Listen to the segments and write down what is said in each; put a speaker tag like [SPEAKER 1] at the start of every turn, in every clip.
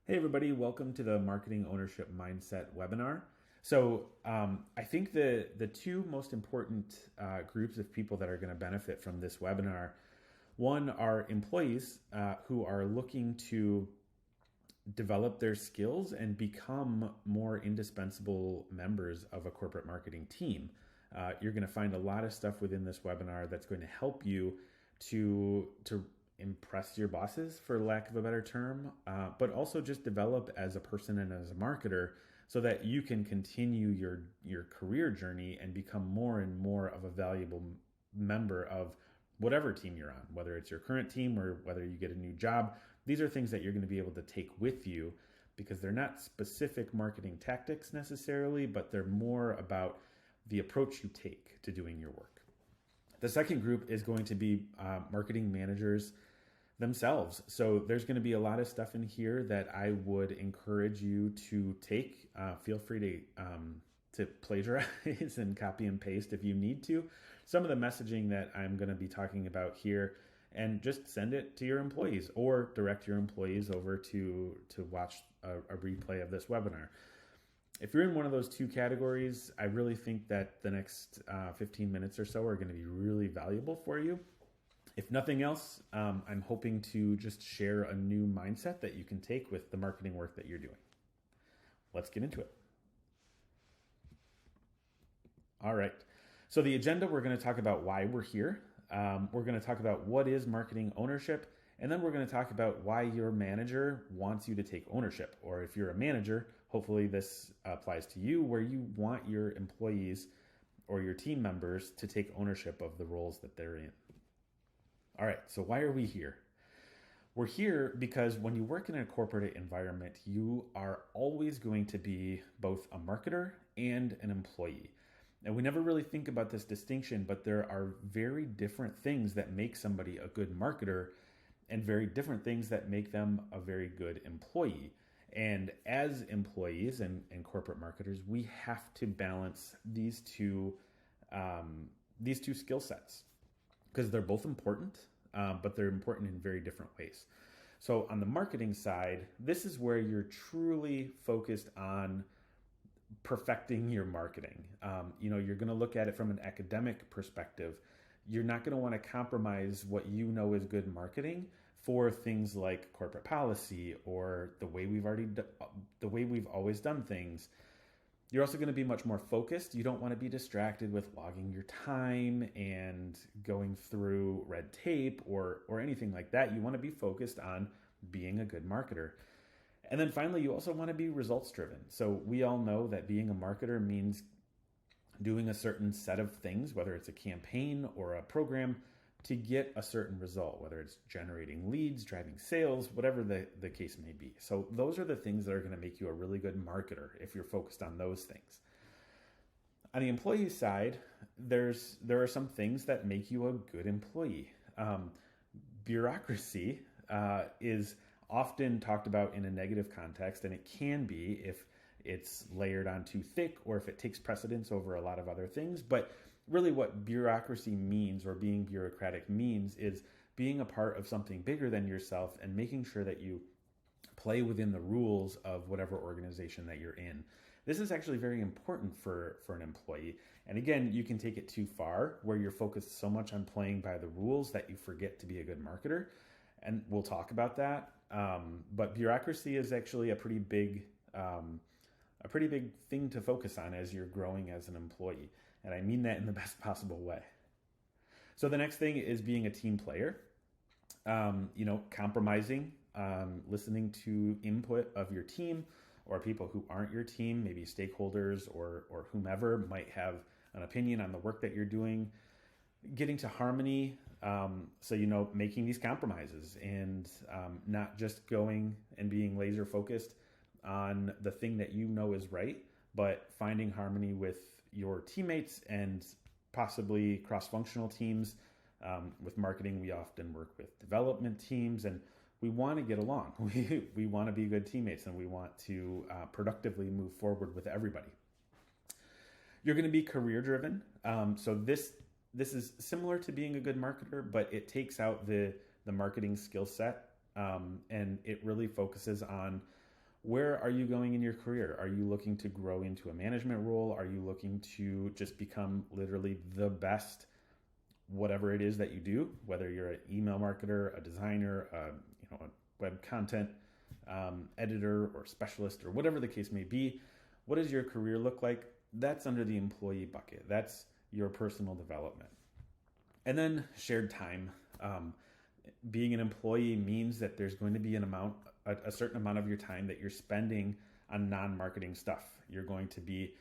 [SPEAKER 1] Hey everybody, welcome to the Marketing Ownership Mindset webinar. I think the two most important groups of people that are going to benefit from this webinar, one are employees who are looking to develop their skills and become more indispensable members of a corporate marketing team. You're going to find a lot of stuff within this webinar that's going to help you to impress your bosses, for lack of a better term, but also just develop as a person and as a marketer so that you can continue your career journey and become more and more of a valuable member of whatever team you're on, whether it's your current team or whether you get a new job. These are things that you're going to be able to take with you because they're not specific marketing tactics necessarily, but they're more about the approach you take to doing your work. The second group is going to be marketing managers themselves. So there's going to be a lot of stuff in here that I would encourage you to take. Feel free to plagiarize and copy and paste if you need to. Some of the messaging that I'm going to be talking about here, and just send it to your employees or direct your employees over to watch a replay of this webinar. If you're in one of those two categories, I really think that the next 15 minutes or so are going to be really valuable for you. If nothing else, I'm hoping to just share a new mindset that you can take with the marketing work that you're doing. Let's get into it. All right. So the agenda, we're going to talk about why we're here. We're going to talk about what is marketing ownership. And then we're going to talk about why your manager wants you to take ownership. Or if you're a manager, hopefully this applies to you, where you want your employees or your team members to take ownership of the roles that they're in. All right, so why are we here? We're here because when you work in a corporate environment, you are always going to be both a marketer and an employee. And we never really think about this distinction, but there are very different things that make somebody a good marketer and very different things that make them a very good employee. And as employees and corporate marketers, we have to balance these two skill sets because they're both important, but they're important in very different ways. So on the marketing side, this is where you're truly focused on perfecting your marketing. You're going to look at it from an academic perspective. You're not going to want to compromise what you know is good marketing for things like corporate policy or the way we've always done things. You're also going to be much more focused. You don't want to be distracted with logging your time and going through red tape or anything like that. You want to be focused on being a good marketer. And then finally, you also want to be results driven. So we all know that being a marketer means doing a certain set of things, whether it's a campaign or a program, to get a certain result, whether it's generating leads, driving sales, whatever the case may be. So those are the things that are going to make you a really good marketer if you're focused on those things. On the employee side, there are some things that make you a good employee. Bureaucracy is often talked about in a negative context, and it can be if it's layered on too thick or if it takes precedence over a lot of other things. But really what bureaucracy means, or being bureaucratic means, is being a part of something bigger than yourself and making sure that you play within the rules of whatever organization that you're in. This is actually very important for an employee. And again, you can take it too far where you're focused so much on playing by the rules that you forget to be a good marketer. And we'll talk about that. But bureaucracy is actually a pretty big thing to focus on as you're growing as an employee. And I mean that in the best possible way. So the next thing is being a team player, compromising, listening to input of your team or people who aren't your team, maybe stakeholders or whomever might have an opinion on the work that you're doing, getting to harmony. Making these compromises and not just going and being laser focused on the thing that you know is right, but finding harmony with your teammates and possibly cross-functional teams. With marketing, we often work with development teams, and we want to get along. We want to be good teammates, and we want to productively move forward with everybody. You're going to be career driven. So this is similar to being a good marketer, but it takes out the marketing skill set, and it really focuses on Where are you going in your career? Are you looking to grow into a management role? Are you looking to just become literally the best, whatever it is that you do, whether you're an email marketer, a designer, a web content editor or specialist, or whatever the case may be? What does your career look like? That's under the employee bucket. That's your personal development. And then shared time. Being an employee means that there's going to be a certain amount of your time that you're spending on non-marketing stuff. You're going to be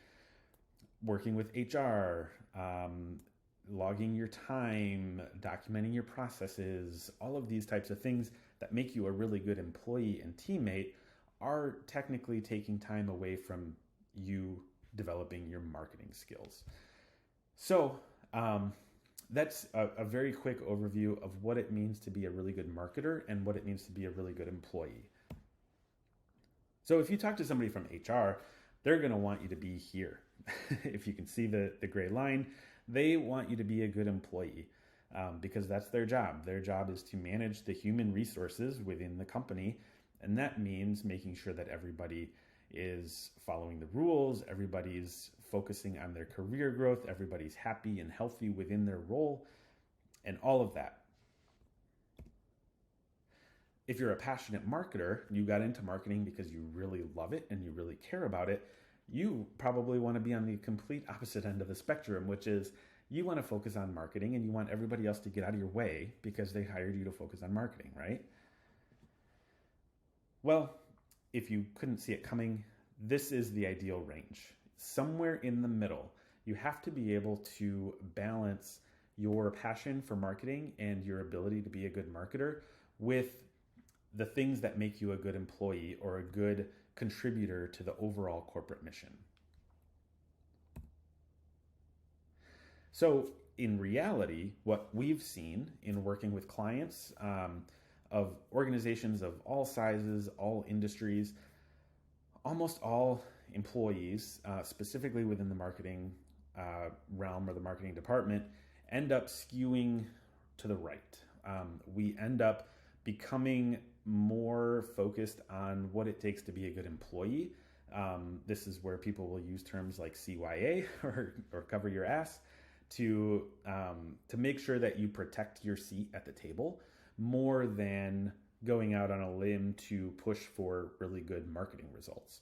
[SPEAKER 1] working with HR, logging your time, documenting your processes. All of these types of things that make you a really good employee and teammate are technically taking time away from you developing your marketing skills. So that's a very quick overview of what it means to be a really good marketer and what it means to be a really good employee. So if you talk to somebody from HR, they're going to want you to be here. If you can see the gray line, they want you to be a good employee because that's their job. Their job is to manage the human resources within the company. And that means making sure that everybody is following the rules, everybody's focusing on their career growth, everybody's happy and healthy within their role, and all of that. If you're a passionate marketer, you got into marketing because you really love it and you really care about it, you probably want to be on the complete opposite end of the spectrum, which is you want to focus on marketing and you want everybody else to get out of your way because they hired you to focus on marketing, right? Well, if you couldn't see it coming, this is the ideal range. Somewhere in the middle, you have to be able to balance your passion for marketing and your ability to be a good marketer with the things that make you a good employee or a good contributor to the overall corporate mission. So in reality, what we've seen in working with clients of organizations of all sizes, all industries, almost all employees, specifically within the marketing realm or the marketing department, end up skewing to the right. We end up becoming more focused on what it takes to be a good employee. This is where people will use terms like CYA or cover your ass to make sure that you protect your seat at the table more than going out on a limb to push for really good marketing results.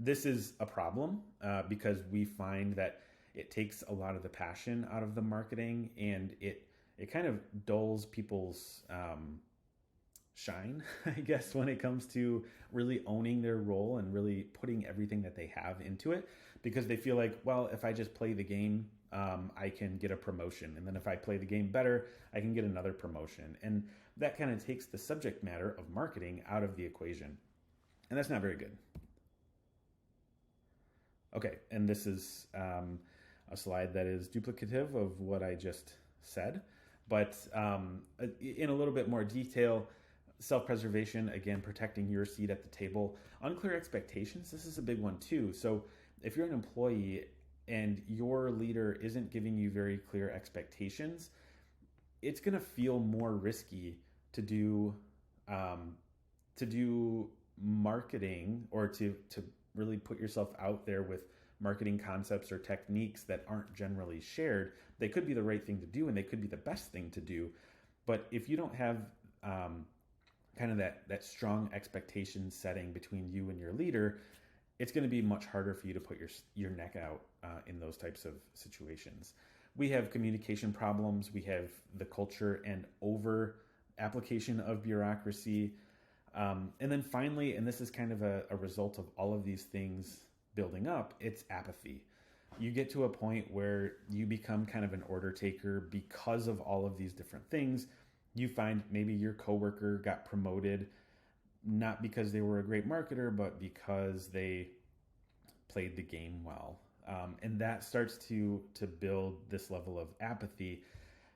[SPEAKER 1] This is a problem because we find that it takes a lot of the passion out of the marketing, and it kind of dulls people's shine, I guess, when it comes to really owning their role and really putting everything that they have into it, because they feel like, well, if I just play the game, I can get a promotion. And then if I play the game better, I can get another promotion. And that kind of takes the subject matter of marketing out of the equation. And that's not very good. Okay, and this is a slide that is duplicative of what I just said, but in a little bit more detail. Self-preservation, again, protecting your seat at the table. Unclear expectations, this is a big one too. So if you're an employee and your leader isn't giving you very clear expectations, it's going to feel more risky to do marketing or to really put yourself out there with marketing concepts or techniques that aren't generally shared. They could be the right thing to do and they could be the best thing to do. But if you don't have kind of that strong expectation setting between you and your leader, it's going to be much harder for you to put your neck out in those types of situations. We have communication problems. We have the culture and over application of bureaucracy. And then finally, and this is kind of a result of all of these things building up, it's apathy. You get to a point where you become kind of an order taker because of all of these different things. You find maybe your coworker got promoted not because they were a great marketer, but because they played the game well. And that starts to build this level of apathy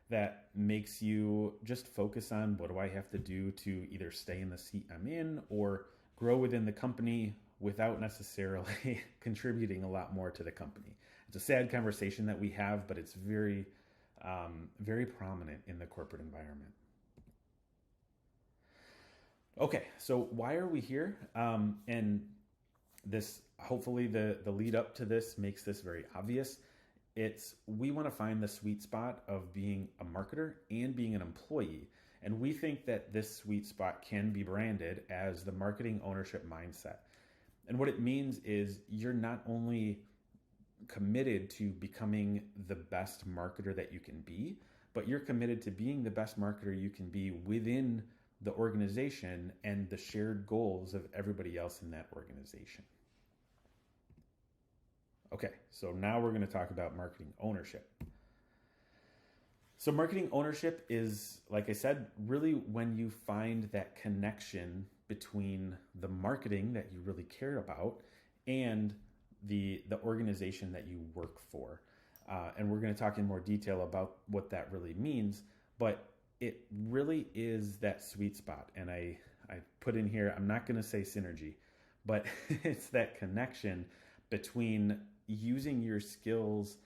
[SPEAKER 1] that makes you just focus on what do I have to do to either stay in the seat I'm in or grow within the company without necessarily contributing a lot more to the company. It's a sad conversation that we have, but it's very, very prominent in the corporate environment. Okay, so why are we here? And this, hopefully, the lead up to this makes this very obvious. It's we want to find the sweet spot of being a marketer and being an employee. And we think that this sweet spot can be branded as the marketing ownership mindset. And what it means is you're not only committed to becoming the best marketer that you can be, but you're committed to being the best marketer you can be within the organization and the shared goals of everybody else in that organization. Okay, so now we're going to talk about marketing ownership. So, marketing ownership is, like I said, really when you find that connection between the marketing that you really care about and the organization that you work for. And we're going to talk in more detail about what that really means, but it really is that sweet spot. And I put in here, I'm not going to say synergy, but it's that connection between using your skills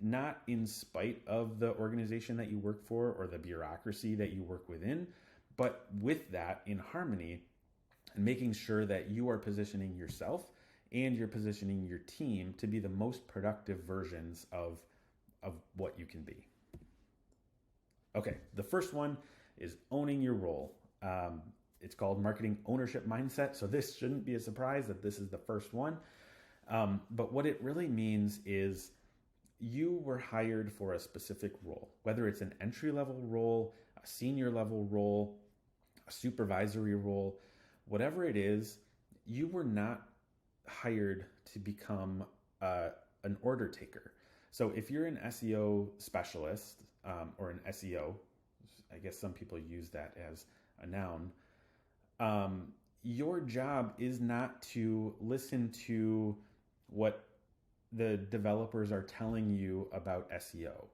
[SPEAKER 1] not in spite of the organization that you work for or the bureaucracy that you work within, but with that in harmony and making sure that you are positioning yourself and you're positioning your team to be the most productive versions of what you can be. Okay, the first one is owning your role. It's called marketing ownership mindset. So this shouldn't be a surprise that this is the first one. But what it really means is you were hired for a specific role, whether it's an entry-level role, a senior level role, a supervisory role, whatever it is, you were not hired to become an order taker. So if you're an SEO specialist or an SEO, I guess some people use that as a noun, your job is not to listen to what the developers are telling you about SEO.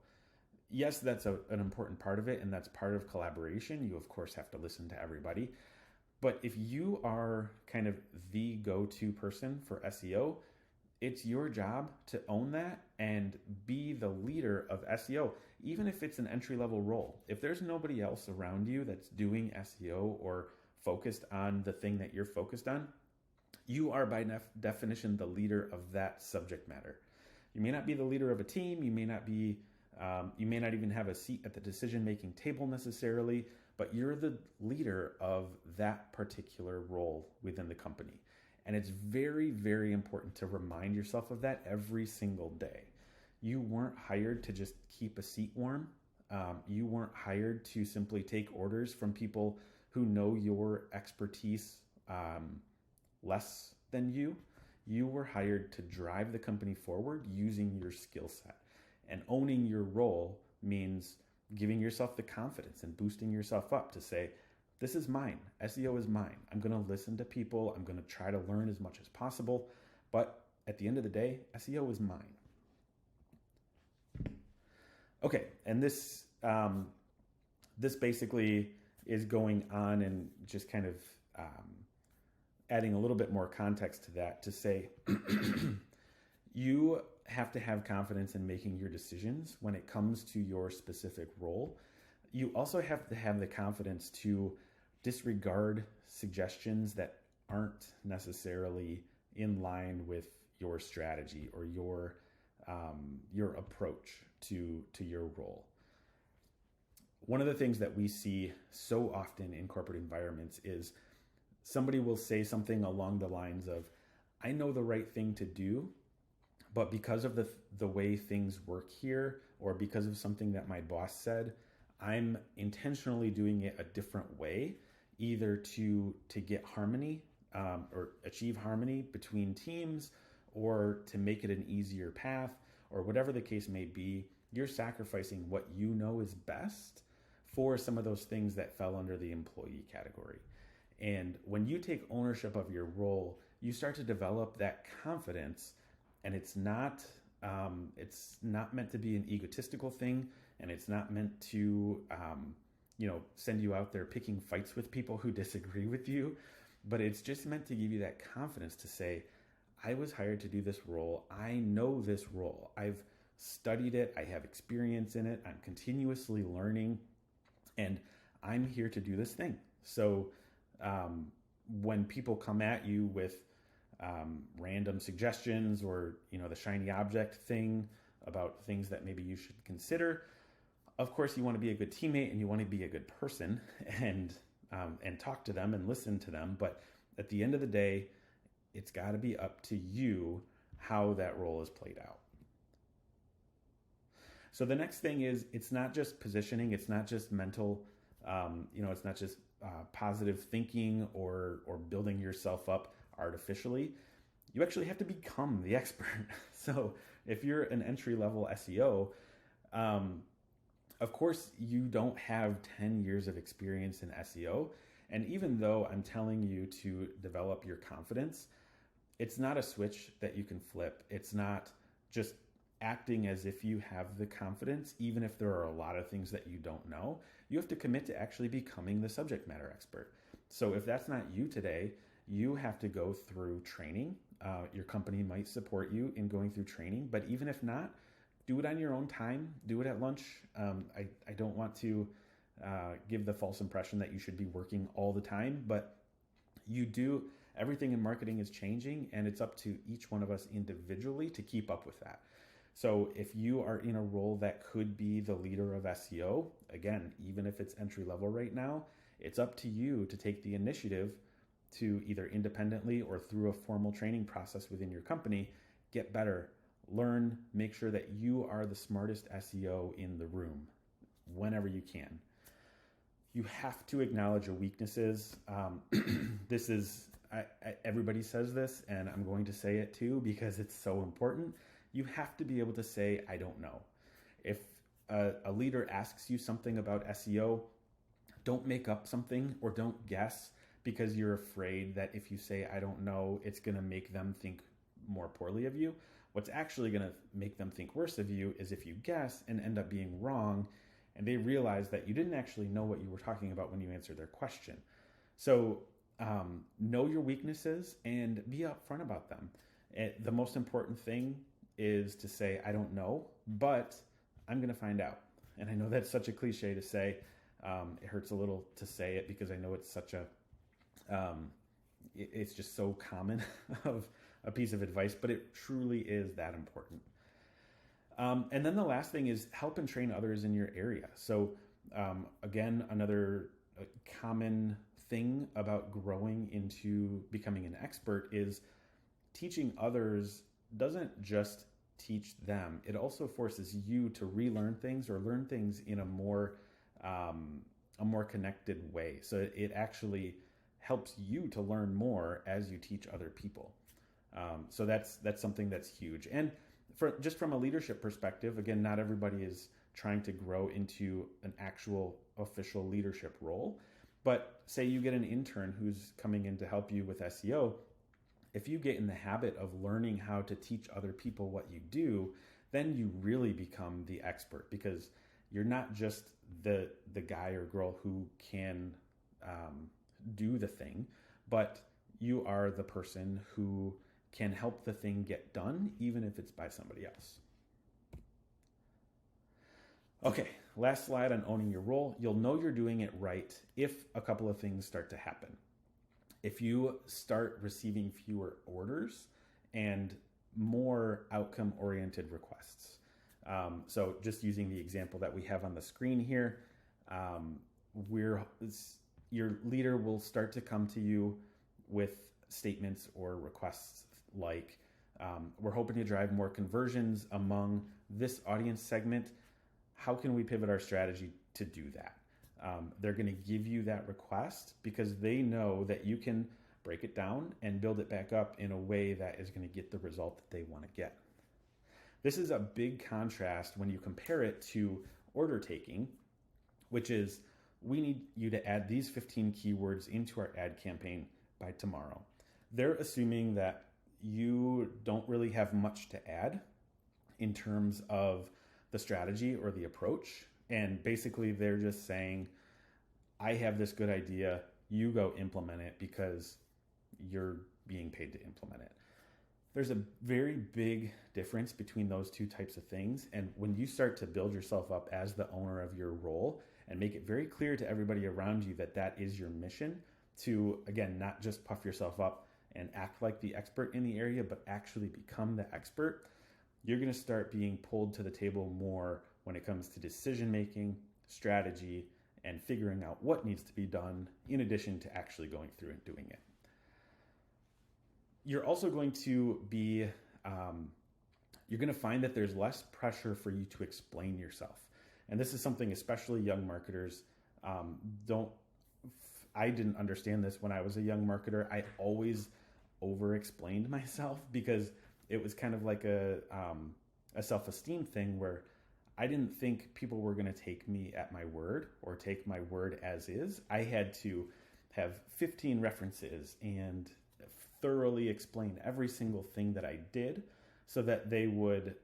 [SPEAKER 1] Yes, that's an important part of it, and that's part of collaboration. You, of course, have to listen to everybody. But if you are kind of the go-to person for SEO, it's your job to own that and be the leader of SEO, even if it's an entry-level role. If there's nobody else around you that's doing SEO or focused on the thing that you're focused on, you are by definition the leader of that subject matter. You may not be the leader of a team. You may not even have a seat at the decision-making table necessarily, but you're the leader of that particular role within the company. And it's very, very important to remind yourself of that every single day. You weren't hired to just keep a seat warm. You weren't hired to simply take orders from people who know your expertise less than you. You were hired to drive the company forward using your skill set. And owning your role means giving yourself the confidence and boosting yourself up to say, this is mine. SEO is mine. I'm going to listen to people. I'm going to try to learn as much as possible. But at the end of the day, SEO is mine. Okay, and this basically is going on and just kind of adding a little bit more context to that to say you have to have confidence in making your decisions when it comes to your specific role. You also have to have the confidence to disregard suggestions that aren't necessarily in line with your strategy or your approach to your role. One of the things that we see so often in corporate environments is somebody will say something along the lines of, I know the right thing to do, but because of the way things work here, or because of something that my boss said, I'm intentionally doing it a different way, either to get harmony or achieve harmony between teams, or to make it an easier path, or whatever the case may be. You're sacrificing what you know is best for some of those things that fell under the employee category. And when you take ownership of your role, you start to develop that confidence, and it's not meant to be an egotistical thing, and it's not meant to send you out there picking fights with people who disagree with you, but it's just meant to give you that confidence to say, I was hired to do this role. I know this role. I've studied it. I have experience in it. I'm continuously learning, and I'm here to do this thing. So when people come at you with random suggestions or, the shiny object thing about things that maybe you should consider, of course you want to be a good teammate and you want to be a good person and talk to them and listen to them. But at the end of the day, it's got to be up to you how that role is played out. So the next thing is, it's not just positioning, it's not just mental, it's not just positive thinking or building yourself up artificially. You actually have to become the expert. So if you're an entry-level SEO, of course you don't have 10 years of experience in SEO. And even though I'm telling you to develop your confidence, it's not a switch that you can flip. It's not just acting as if you have the confidence, even if there are a lot of things that you don't know. You have to commit to actually becoming the subject matter expert. So if that's not you today, you have to go through training. Your company might support you in going through training, but even if not, do it on your own time. Do it at lunch. I don't want to give the false impression that you should be working all the time, but you do. Everything in marketing is changing, and it's up to each one of us individually to keep up with that. So if you are in a role that could be the leader of SEO, again, even if it's entry level right now, it's up to you to take the initiative to either independently or through a formal training process within your company, get better, learn, make sure that you are the smartest SEO in the room whenever you can. You have to acknowledge your weaknesses. This is, everybody says this, and I'm going to say it too because it's so important. You have to be able to say, I don't know. If a leader asks you something about SEO, don't make up something or don't guess because you're afraid that if you say, I don't know, it's going to make them think more poorly of you. What's actually going to make them think worse of you is if you guess and end up being wrong and they realize that you didn't actually know what you were talking about when you answered their question. So know your weaknesses and be upfront about them. The most important thing is to say, I don't know, but I'm going to find out. And I know that's such a cliche to say. It hurts a little to say it because I know it's such a, it's just so common of a piece of advice, but it truly is that important. And then the last thing is help and train others in your area. So again, another common thing about growing into becoming an expert is teaching others doesn't just teach them. It also forces you to relearn things or learn things in a more connected way. So it actually helps you to learn more as you teach other people. So that's something that's huge. And just from a leadership perspective, again, not everybody is trying to grow into an actual official leadership role. But say you get an intern who's coming in to help you with SEO. If you get in the habit of learning how to teach other people what you do, then you really become the expert because you're not just the guy or girl who can do the thing, but you are the person who can help the thing get done, even if it's by somebody else. Okay, last slide on owning your role. You'll know you're doing it right if a couple of things start to happen. If you start receiving fewer orders and more outcome-oriented requests. So just using the example that we have on the screen here, your leader will start to come to you with statements or requests like, we're hoping to drive more conversions among this audience segment. How can we pivot our strategy to do that? They're going to give you that request because they know that you can break it down and build it back up in a way that is going to get the result that they want to get. This is a big contrast when you compare it to order taking, which is we need you to add these 15 keywords into our ad campaign by tomorrow. They're assuming that you don't really have much to add in terms of the strategy or the approach. And basically they're just saying, I have this good idea, you go implement it because you're being paid to implement it. There's a very big difference between those two types of things. And when you start to build yourself up as the owner of your role and make it very clear to everybody around you that that is your mission, to, again, not just puff yourself up and act like the expert in the area, but actually become the expert, you're going to start being pulled to the table more when it comes to decision making, strategy, and figuring out what needs to be done in addition to actually going through and doing it. You're also going to be, you're going to find that there's less pressure for you to explain yourself. And this is something especially young marketers I didn't understand this when I was a young marketer. I always over-explained myself because it was kind of like a self-esteem thing where I didn't think people were going to take me at my word or take my word as is. I had to have 15 references and thoroughly explain every single thing that I did so that they would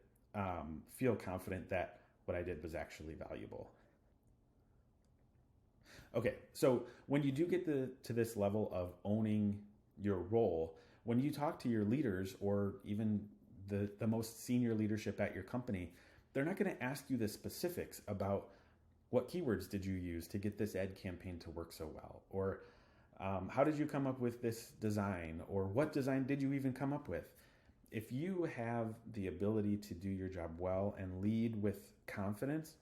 [SPEAKER 1] feel confident that what I did was actually valuable. Okay, so when you do get to this level of owning your role, when you talk to your leaders or even the most senior leadership at your company, they're not going to ask you the specifics about what keywords did you use to get this ad campaign to work so well, or how did you come up with this design, or what design did you even come up with? If you have the ability to do your job well and lead with confidence,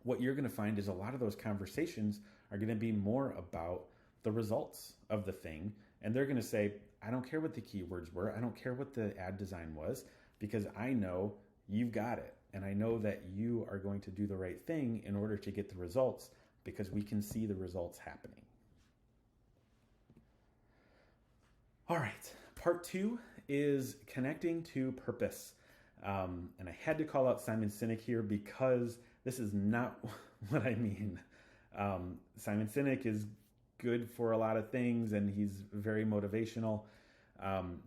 [SPEAKER 1] what you're going to find is a lot of those conversations are going to be more about the results of the thing. And they're going to say, I don't care what the keywords were. I don't care what the ad design was, because I know you've got it. And I know that you are going to do the right thing in order to get the results, because we can see the results happening. All right. Part 2 is connecting to purpose. And I had to call out Simon Sinek here because this is not what I mean. Simon Sinek is good for a lot of things and he's very motivational.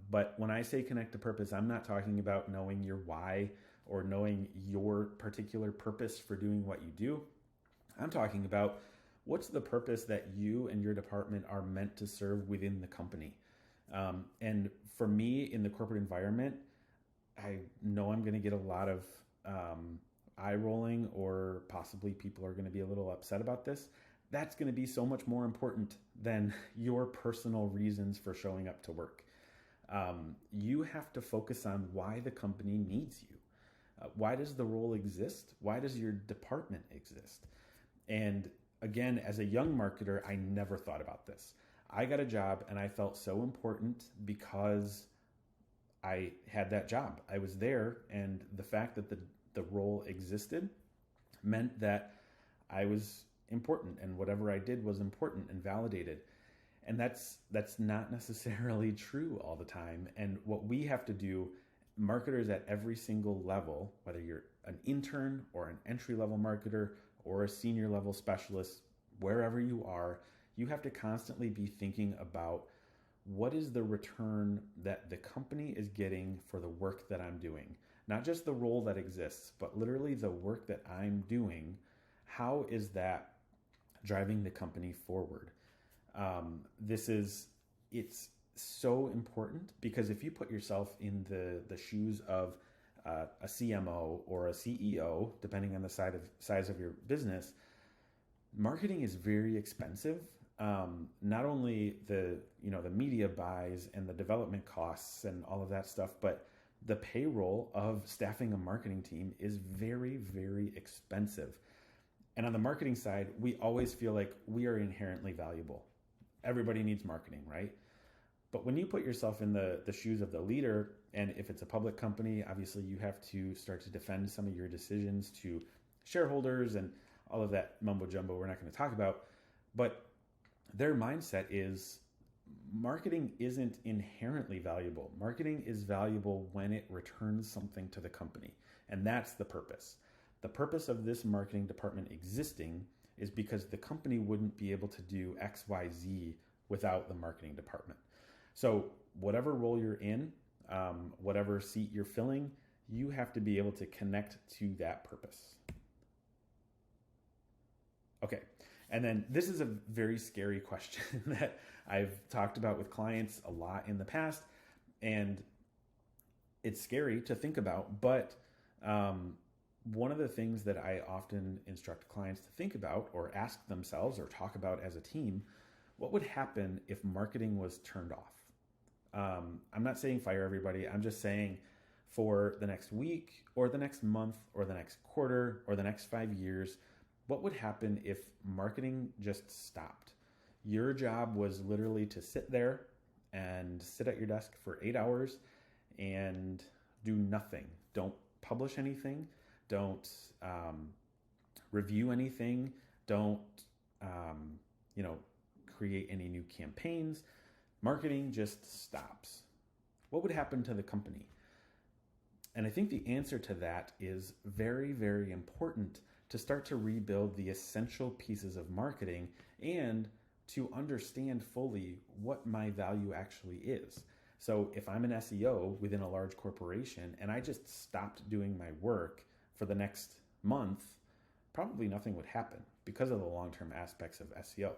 [SPEAKER 1] But when I say connect to purpose, I'm not talking about knowing your why or knowing your particular purpose for doing what you do. I'm talking about what's the purpose that you and your department are meant to serve within the company. And for me in the corporate environment, I know I'm going to get a lot of eye rolling, or possibly people are going to be a little upset about this. That's going to be so much more important than your personal reasons for showing up to work. You have to focus on why the company needs you. Why does the role exist? Why does your department exist? And again, as a young marketer, I never thought about this. I got a job and I felt so important because I had that job. I was there, and the fact that the role existed meant that I was important and whatever I did was important and validated. And that's not necessarily true all the time. And what we have to do, marketers at every single level, whether you're an intern or an entry-level marketer or a senior level specialist, wherever you are, you have to constantly be thinking about what is the return that the company is getting for the work that I'm doing. Not just the role that exists, but literally the work that I'm doing. How is that driving the company forward? It's so important, because if you put yourself in the shoes of a CMO or a CEO, depending on the size of your business, marketing is very expensive. Not only the media buys and the development costs and all of that stuff, but the payroll of staffing a marketing team is very, very expensive. And on the marketing side, we always feel like we are inherently valuable. Everybody needs marketing, right? But when you put yourself in the shoes of the leader, and if it's a public company, obviously you have to start to defend some of your decisions to shareholders and all of that mumbo jumbo we're not going to talk about. But their mindset is marketing isn't inherently valuable. Marketing is valuable when it returns something to the company. And that's the purpose. The purpose of this marketing department existing is because the company wouldn't be able to do X, Y, Z without the marketing department. So whatever role you're in, whatever seat you're filling, you have to be able to connect to that purpose. Okay. And then this is a very scary question that I've talked about with clients a lot in the past, and it's scary to think about, but one of the things that I often instruct clients to think about or ask themselves or talk about as a team, what would happen if marketing was turned off? I'm not saying fire everybody. I'm just saying for the next week or the next month or the next quarter or the next 5 years, what would happen if marketing just stopped? Your job was literally to sit there and sit at your desk for 8 hours and do nothing. Don't publish anything. Don't review anything. Don't create any new campaigns. Marketing just stops. What would happen to the company? And I think the answer to that is very, very important to start to rebuild the essential pieces of marketing and to understand fully what my value actually is. So if I'm an SEO within a large corporation and I just stopped doing my work for the next month, probably nothing would happen because of the long-term aspects of SEO.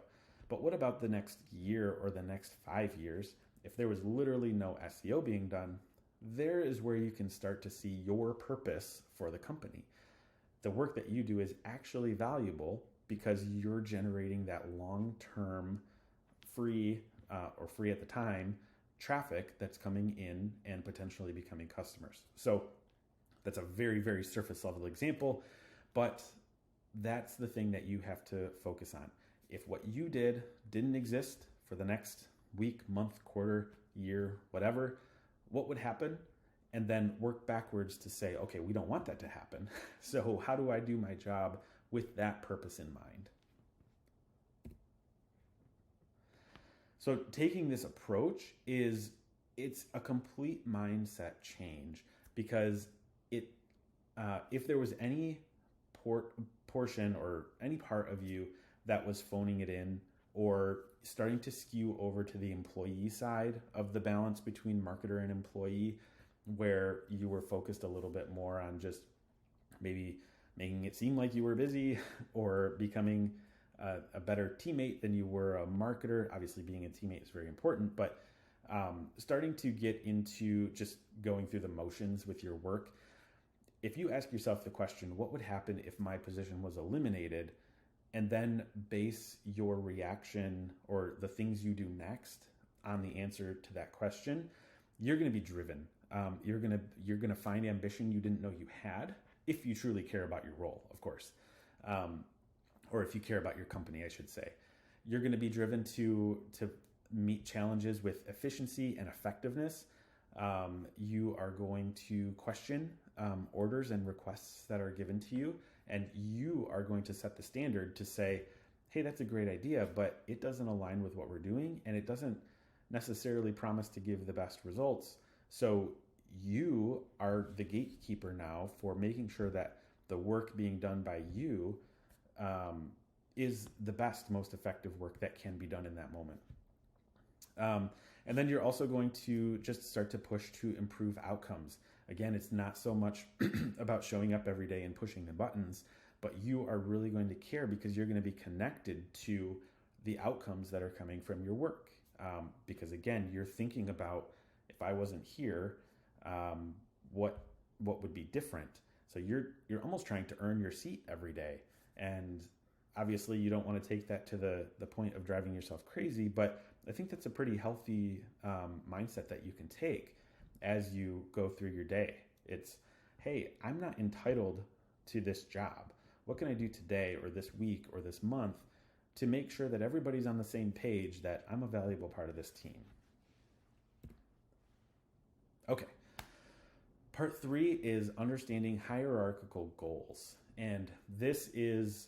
[SPEAKER 1] But what about the next year or the next 5 years? If there was literally no SEO being done, there is where you can start to see your purpose for the company. The work that you do is actually valuable because you're generating that long-term free or free at the time traffic that's coming in and potentially becoming customers. So that's a very, very surface level example, but that's the thing that you have to focus on. If what you did didn't exist for the next week, month, quarter, year, whatever, what would happen? And then work backwards to say, okay, we don't want that to happen. So how do I do my job with that purpose in mind? So taking this approach it's a complete mindset change, because if there was any portion or any part of you that was phoning it in or starting to skew over to the employee side of the balance between marketer and employee, where you were focused a little bit more on just maybe making it seem like you were busy or becoming a better teammate than you were a marketer. Obviously, being a teammate is very important, but starting to get into just going through the motions with your work. If you ask yourself the question, what would happen if my position was eliminated, and then base your reaction or the things you do next on the answer to that question, you're going to be driven. You're going to find ambition you didn't know you had, if you truly care about your role, of course, or if you care about your company, I should say. You're going to be driven to meet challenges with efficiency and effectiveness. You are going to question orders and requests that are given to you, and you are going to set the standard to say, hey, that's a great idea, but it doesn't align with what we're doing, and it doesn't necessarily promise to give the best results. So you are the gatekeeper now for making sure that the work being done by you is the best, most effective work that can be done in that moment. And then you're also going to just start to push to improve outcomes. Again, it's not so much about showing up every day and pushing the buttons, but you are really going to care because you're going to be connected to the outcomes that are coming from your work. Because again, you're thinking about, if I wasn't here, what would be different? So you're almost trying to earn your seat every day. And obviously you don't want to take that to the point of driving yourself crazy, but I think that's a pretty healthy mindset that you can take as you go through your day. It's, hey, I'm not entitled to this job. What can I do today or this week or this month to make sure that everybody's on the same page, that I'm a valuable part of this team? Okay. Part 3 is understanding hierarchical goals. And there's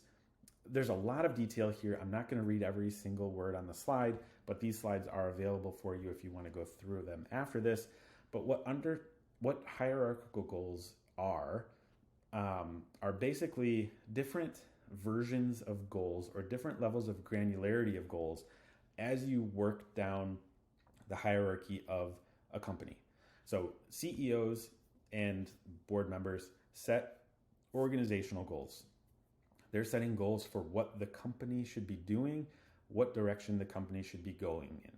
[SPEAKER 1] a lot of detail here. I'm not going to read every single word on the slide, but these slides are available for you if you want to go through them after this. But what hierarchical goals are basically different versions of goals or different levels of granularity of goals as you work down the hierarchy of a company. So CEOs and board members set organizational goals. They're setting goals for what the company should be doing, what direction the company should be going in.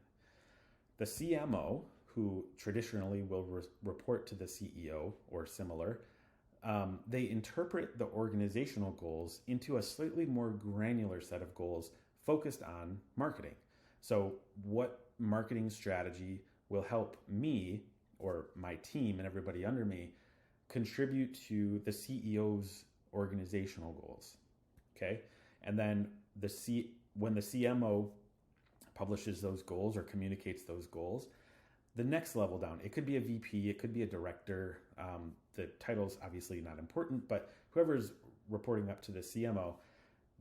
[SPEAKER 1] The CMO, who traditionally will report to the CEO or similar, they interpret the organizational goals into a slightly more granular set of goals focused on marketing. So what marketing strategy will help me or my team and everybody under me contribute to the CEO's organizational goals? Okay. And then when the CMO publishes those goals or communicates those goals, the next level down, it could be a VP, it could be a director. The title's obviously not important, but whoever's reporting up to the CMO,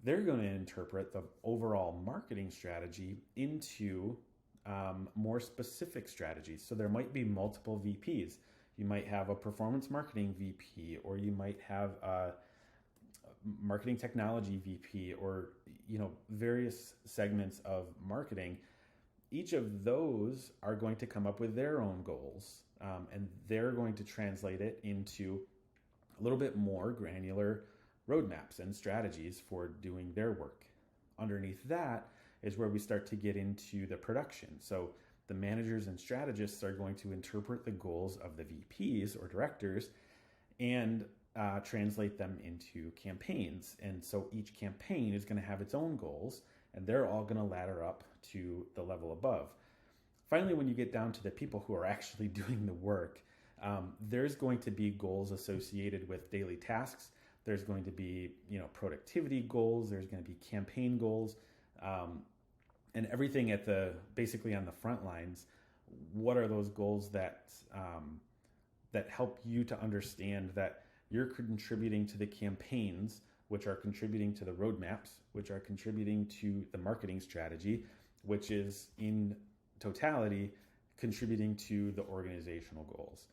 [SPEAKER 1] they're going to interpret the overall marketing strategy into more specific strategies. So there might be multiple VPs. You might have a performance marketing VP, or you might have a marketing technology VP, or various segments of marketing. Each of those are going to come up with their own goals, and they're going to translate it into a little bit more granular roadmaps and strategies for doing their work. Underneath that is where we start to get into the production. So the managers and strategists are going to interpret the goals of the VPs or directors and translate them into campaigns. And so each campaign is going to have its own goals, and they're all going to ladder up to the level above. Finally, when you get down to the people who are actually doing the work, there's going to be goals associated with daily tasks. There's going to be, productivity goals. There's going to be campaign goals, and everything basically on the front lines. What are those goals that help you to understand that you're contributing to the campaigns, which are contributing to the roadmaps, which are contributing to the marketing strategy, which is in totality contributing to the organizational goals.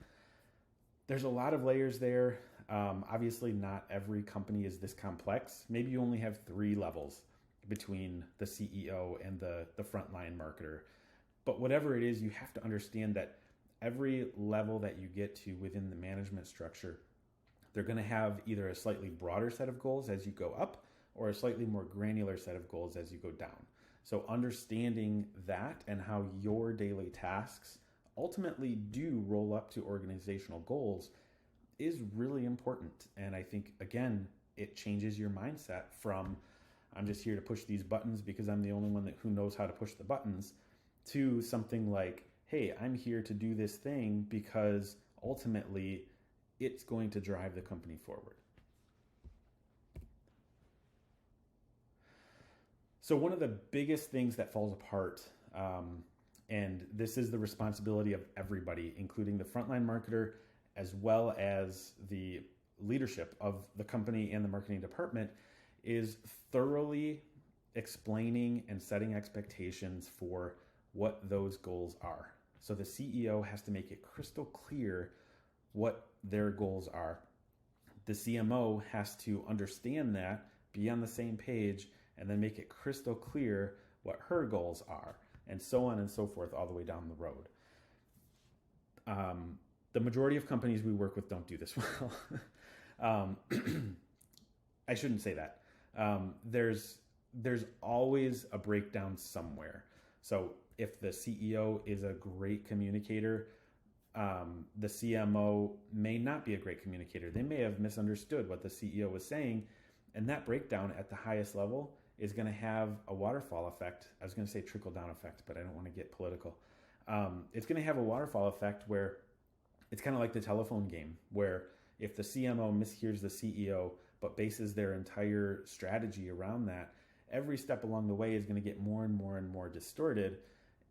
[SPEAKER 1] There's a lot of layers there. Obviously, not every company is this complex. Maybe you only have 3 levels between the CEO and the frontline marketer. But whatever it is, you have to understand that every level that you get to within the management structure, they're going to have either a slightly broader set of goals as you go up, or a slightly more granular set of goals as you go down. So understanding that and how your daily tasks ultimately do roll up to organizational goals is really important. And I think, again, it changes your mindset from I'm just here to push these buttons because I'm the only one who knows how to push the buttons, to something like, hey, I'm here to do this thing because ultimately it's going to drive the company forward. So one of the biggest things that falls apart, and this is the responsibility of everybody, including the frontline marketer, as well as the leadership of the company and the marketing department, is thoroughly explaining and setting expectations for what those goals are. So the CEO has to make it crystal clear what their goals are. The CMO has to understand that, be on the same page, and then make it crystal clear what her goals are, and so on and so forth all the way down the road. The majority of companies we work with don't do this well. I shouldn't say that. There's always a breakdown somewhere. So if the CEO is a great communicator, the CMO may not be a great communicator. They may have misunderstood what the CEO was saying, and that breakdown at the highest level is going to have a waterfall effect. I was going to say trickle-down effect, but I don't want to get political. It's going to have a waterfall effect where it's kind of like the telephone game, where if the CMO mishears the CEO but bases their entire strategy around that, every step along the way is going to get more and more and more distorted.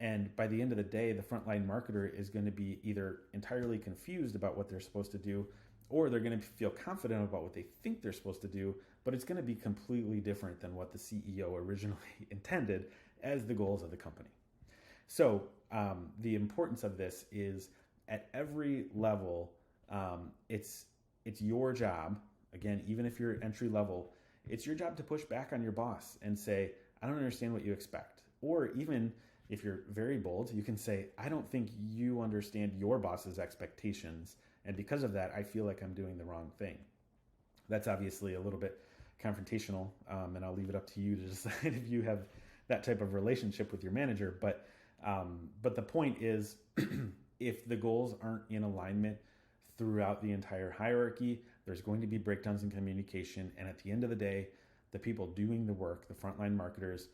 [SPEAKER 1] And by the end of the day, the frontline marketer is going to be either entirely confused about what they're supposed to do, or they're going to feel confident about what they think they're supposed to do, but it's going to be completely different than what the CEO originally intended as the goals of the company. So the importance of this is at every level, it's your job. Again, even if you're entry level, it's your job to push back on your boss and say, I don't understand what you expect. Or even if you're very bold, you can say, I don't think you understand your boss's expectations, and because of that, I feel like I'm doing the wrong thing. That's obviously a little bit confrontational, and I'll leave it up to you to decide if you have that type of relationship with your manager. But the point is, if the goals aren't in alignment throughout the entire hierarchy, there's going to be breakdowns in communication. And at the end of the day, the people doing the work, the frontline marketers,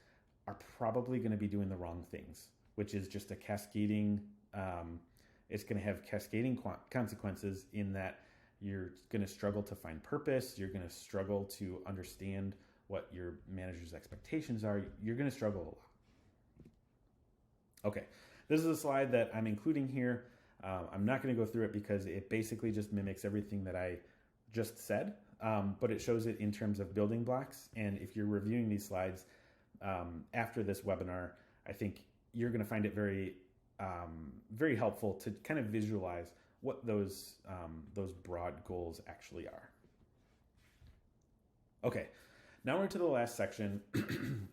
[SPEAKER 1] are probably going to be doing the wrong things, which is just a cascading, it's going to have cascading consequences in that you're going to struggle to find purpose. You're going to struggle to understand what your manager's expectations are. You're going to struggle a lot. Okay, this is a slide that I'm including here. I'm not going to go through it because it basically just mimics everything that I just said, but it shows it in terms of building blocks. And if you're reviewing these slides after this webinar, I think you're going to find it very, very helpful to kind of visualize what those broad goals actually are. Okay, now we're to the last section.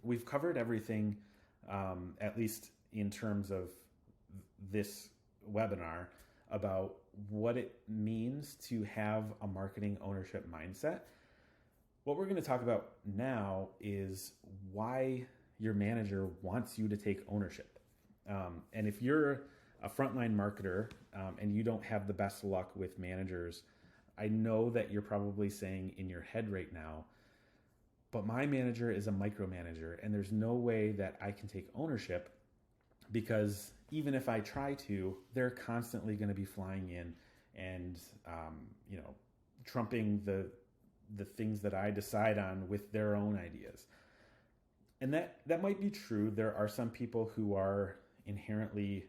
[SPEAKER 1] We've covered everything, at least in terms of this webinar, about what it means to have a marketing ownership mindset. What we're going to talk about now is why your manager wants you to take ownership. And if you're a frontline marketer and you don't have the best luck with managers, I know that you're probably saying in your head right now, but my manager is a micromanager and there's no way that I can take ownership, because even if I try to, they're constantly going to be flying in and, trumping the things that I decide on with their own ideas. And that might be true. There are some people who are inherently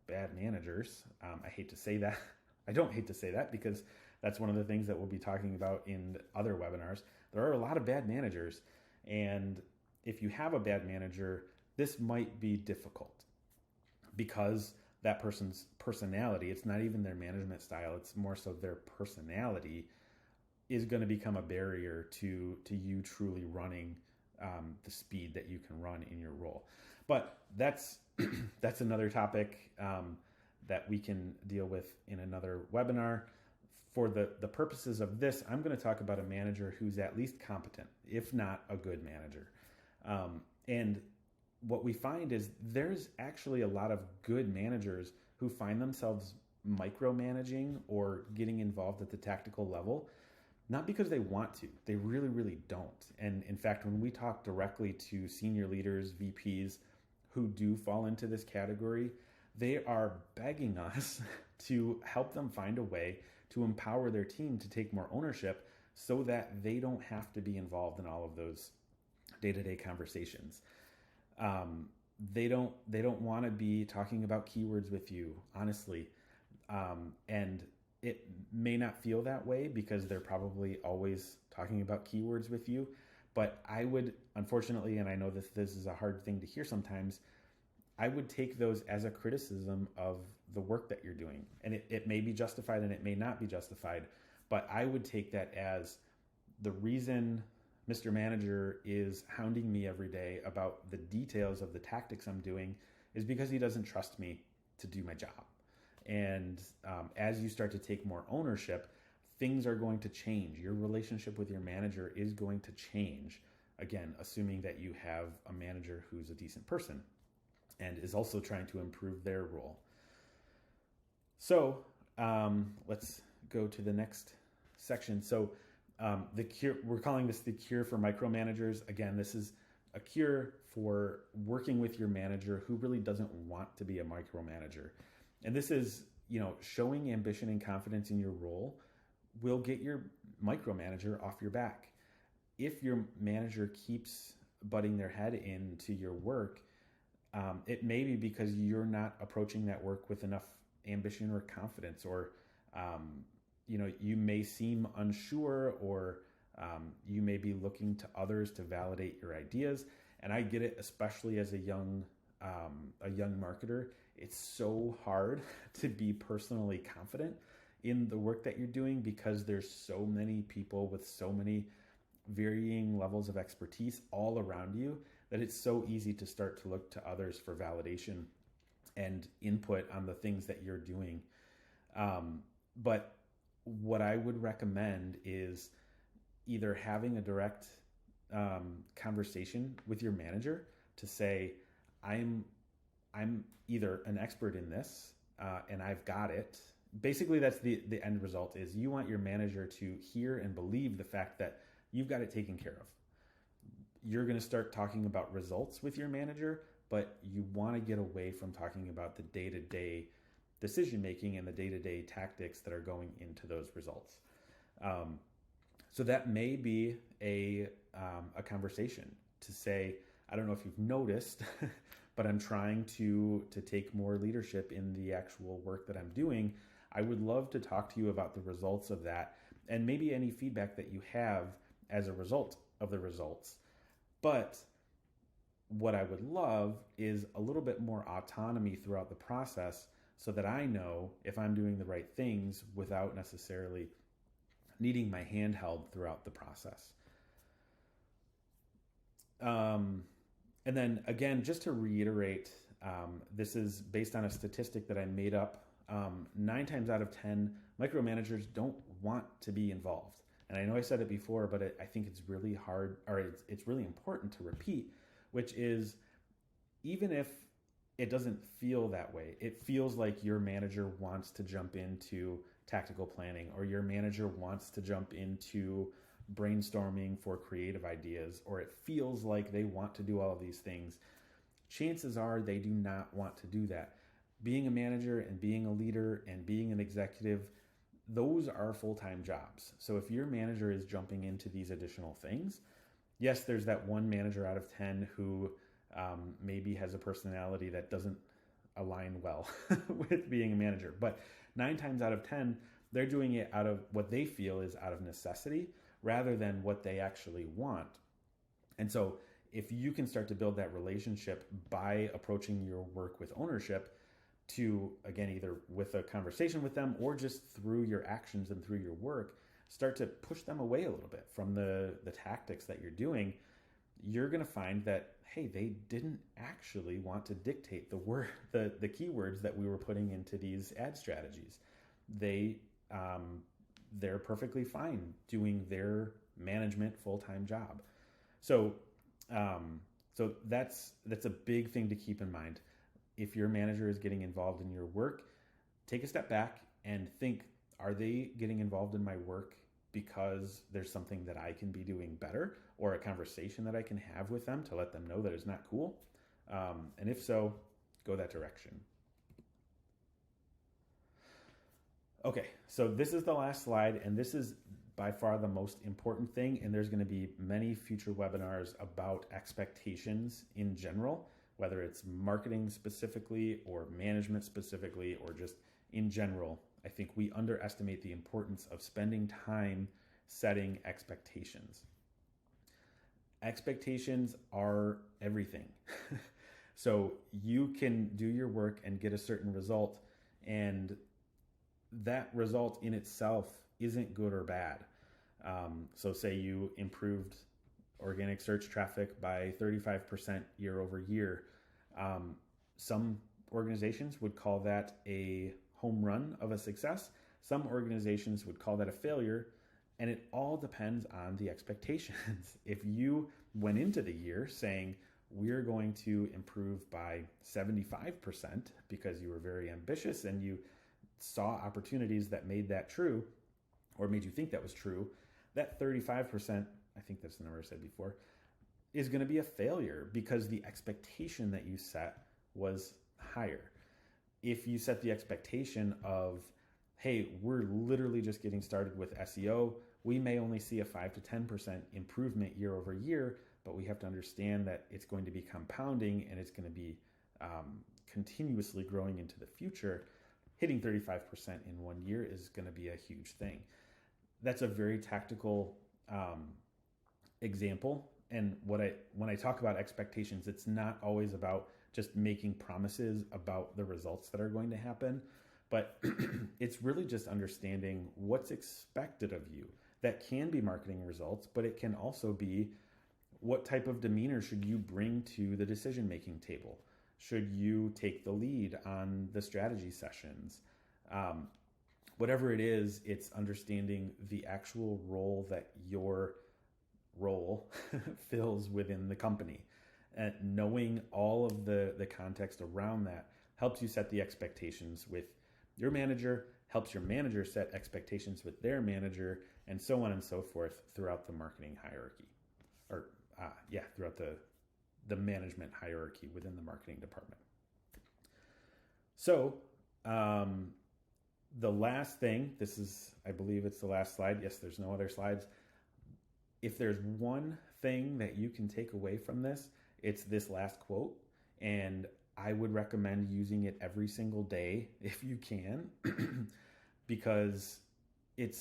[SPEAKER 1] bad managers. I hate to say that. I don't hate to say that because that's one of the things that we'll be talking about in other webinars. There are a lot of bad managers. And if you have a bad manager, this might be difficult because that person's personality, it's not even their management style, it's more so their personality is going to become a barrier to you truly running the speed that you can run in your role. But that's another topic that we can deal with in another webinar. For the purposes of this, I'm going to talk about a manager who's at least competent, if not a good manager. And what we find is there's actually a lot of good managers who find themselves micromanaging or getting involved at the tactical level, not because they want to. They really, really don't. And in fact, when we talk directly to senior leaders, VPs who do fall into this category, they are begging us to help them find a way to empower their team to take more ownership so that they don't have to be involved in all of those day-to-day conversations. They don't want to be talking about keywords with you, honestly. And it may not feel that way because they're probably always talking about keywords with you. But I would, unfortunately, and I know this is a hard thing to hear sometimes, I would take those as a criticism of the work that you're doing. And it may be justified and it may not be justified, but I would take that as the reason Mr. Manager is hounding me every day about the details of the tactics I'm doing is because he doesn't trust me to do my job. And as you start to take more ownership, things are going to change. Your relationship with your manager is going to change. Again, assuming that you have a manager who's a decent person and is also trying to improve their role. So let's go to the next section. So the cure, we're calling this the cure for micromanagers. Again, this is a cure for working with your manager who really doesn't want to be a micromanager. And this is, showing ambition and confidence in your role will get your micromanager off your back. If your manager keeps butting their head into your work, it may be because you're not approaching that work with enough ambition or confidence, or you may seem unsure, or you may be looking to others to validate your ideas. And I get it, especially as a young marketer. It's so hard to be personally confident in the work that you're doing because there's so many people with so many varying levels of expertise all around you that it's so easy to start to look to others for validation and input on the things that you're doing. But what I would recommend is either having a direct conversation with your manager to say, I'm either an expert in this and I've got it. Basically, that's the end result is you want your manager to hear and believe the fact that you've got it taken care of. you're going to start talking about results with your manager, but you want to get away from talking about the day-to-day decision making and the day-to-day tactics that are going into those results. So that may be a conversation to say, I don't know if you've noticed, but I'm trying to take more leadership in the actual work that I'm doing. I would love to talk to you about the results of that and maybe any feedback that you have as a result of the results. But what I would love is a little bit more autonomy throughout the process so that I know if I'm doing the right things without necessarily needing my hand held throughout the process. And then again, just to reiterate, this is based on a statistic that I made up. 9 times out of 10, micromanagers don't want to be involved. And I know I said it before, but I think it's really hard, or it's really important to repeat, which is even if it doesn't feel that way, it feels like your manager wants to jump into tactical planning, or your manager wants to jump into brainstorming for creative ideas, or it feels like they want to do all of these things. Chances are they do not want to do that. Being a manager and being a leader and being an executive, those are full-time jobs. So if your manager is jumping into these additional things, yes, there's that one manager out of 10 who maybe has a personality that doesn't align well with being a manager. But 9 times out of 10, they're doing it out of what they feel is out of necessity rather than what they actually want. And so if you can start to build that relationship by approaching your work with ownership to, again, either with a conversation with them or just through your actions and through your work, start to push them away a little bit from the tactics that you're doing, you're going to find that, hey, they didn't actually want to dictate the keywords that we were putting into these ad strategies. They're perfectly fine doing their management full-time job. So that's a big thing to keep in mind. If your manager is getting involved in your work, take a step back and think, are they getting involved in my work because there's something that I can be doing better, or a conversation that I can have with them to let them know that it's not cool? And if so, go that direction. Okay, so this is the last slide, and this is by far the most important thing, and there's going to be many future webinars about expectations in general, whether it's marketing specifically or management specifically or just in general. I think we underestimate the importance of spending time setting expectations. Expectations are everything. So you can do your work and get a certain result, and that result in itself isn't good or bad. So say you improved organic search traffic by 35% year over year. Some organizations would call that a home run of a success. Some organizations would call that a failure, and it all depends on the expectations. If you went into the year saying, we're going to improve by 75% because you were very ambitious and you saw opportunities that made that true, or made you think that was true, that 35%, I think that's the number I said before, is going to be a failure because the expectation that you set was higher. If you set the expectation of, hey, we're literally just getting started with SEO, we may only see a 5 to 10% improvement year over year, but we have to understand that it's going to be compounding and it's going to be continuously growing into the future. Hitting 35% in 1 year is going to be a huge thing. That's a very tactical example. And when I talk about expectations, it's not always about just making promises about the results that are going to happen, but it's really just understanding what's expected of you. That can be marketing results, but it can also be what type of demeanor should you bring to the decision-making table? Should you take the lead on the strategy sessions? Whatever it is, it's understanding the actual role that your role fills within the company. And knowing all of the context around that helps you set the expectations with your manager, helps your manager set expectations with their manager, and so on and so forth throughout the marketing hierarchy, or throughout the management hierarchy within the marketing department. So the last thing, I believe it's the last slide. Yes, there's no other slides. If there's one thing that you can take away from this, it's this last quote. And I would recommend using it every single day if you can, because it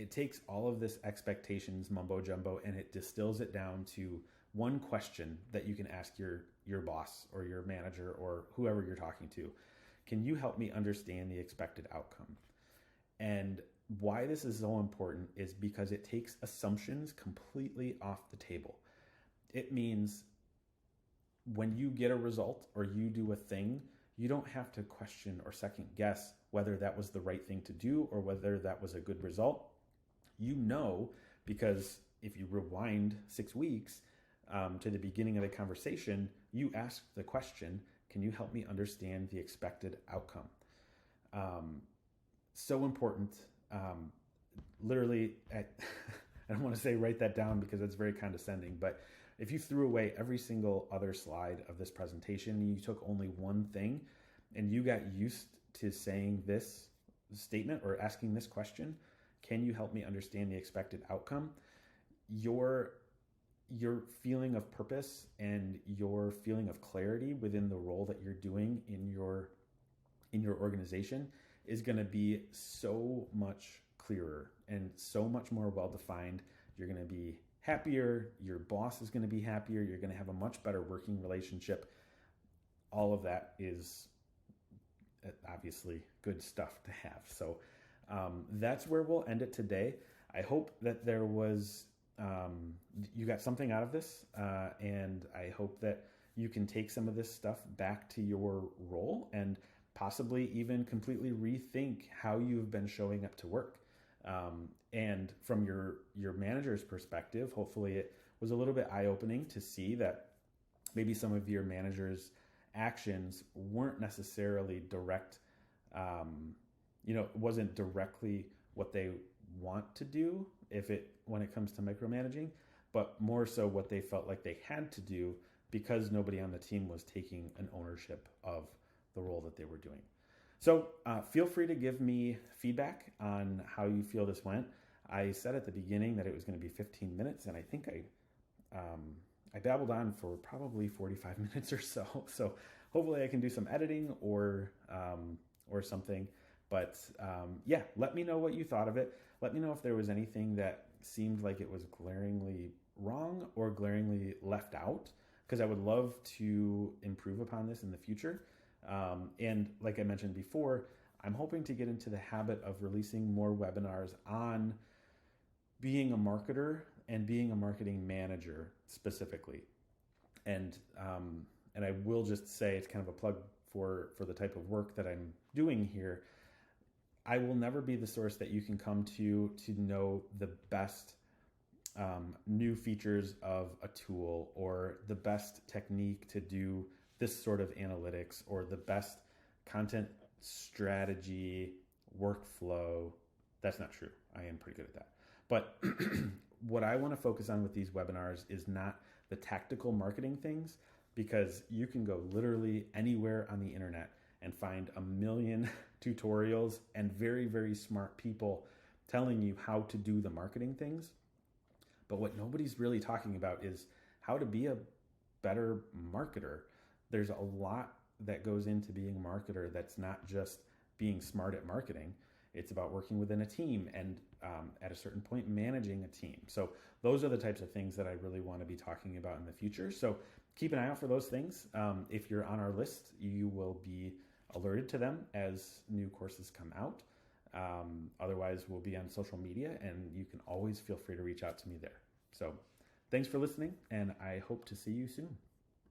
[SPEAKER 1] takes all of this expectations mumbo jumbo and it distills it down to one question that you can ask your boss or your manager or whoever you're talking to. Can you help me understand the expected outcome? And why this is so important is because it takes assumptions completely off the table. It means when you get a result or you do a thing, you don't have to question or second guess whether that was the right thing to do or whether that was a good result. You know, because if you rewind 6 weeks to the beginning of the conversation, you asked the question, can you help me understand the expected outcome? So important. Literally, I don't want to say write that down because it's very condescending, but if you threw away every single other slide of this presentation and you took only one thing and you got used to saying this statement or asking this question, can you help me understand the expected outcome? Your feeling of purpose and your feeling of clarity within the role that you're doing in your organization is going to be so much clearer and so much more well-defined. You're going to be happier. Your boss is going to be happier. You're going to have a much better working relationship. All of that is obviously good stuff to have. So that's where we'll end it today. I hope that there was you got something out of this, and I hope that you can take some of this stuff back to your role and possibly even completely rethink how you've been showing up to work. And from your manager's perspective, hopefully it was a little bit eye-opening to see that maybe some of your manager's actions weren't necessarily direct, it wasn't directly what they want to do when it comes to micromanaging, but more so what they felt like they had to do because nobody on the team was taking an ownership of the role that they were doing. So feel free to give me feedback on how you feel this went. I said at the beginning that it was going to be 15 minutes, and I think I babbled on for probably 45 minutes or so. So hopefully I can do some editing or something. But let me know what you thought of it. Let me know if there was anything that seemed like it was glaringly wrong or glaringly left out, because I would love to improve upon this in the future. And like I mentioned before, I'm hoping to get into the habit of releasing more webinars on being a marketer and being a marketing manager specifically. And I will just say, it's kind of a plug for the type of work that I'm doing here. I will never be the source that you can come to know the best new features of a tool or the best technique to do this sort of analytics or the best content strategy workflow. That's not true. I am pretty good at that. But what I want to focus on with these webinars is not the tactical marketing things, because you can go literally anywhere on the internet and find a million tutorials and very, very smart people telling you how to do the marketing things. But what nobody's really talking about is how to be a better marketer. There's a lot that goes into being a marketer that's not just being smart at marketing. It's about working within a team and at a certain point managing a team. So those are the types of things that I really want to be talking about in the future. So keep an eye out for those things. If you're on our list, you will be alerted to them as new courses come out. Otherwise, we'll be on social media, and you can always feel free to reach out to me there. So thanks for listening, and I hope to see you soon.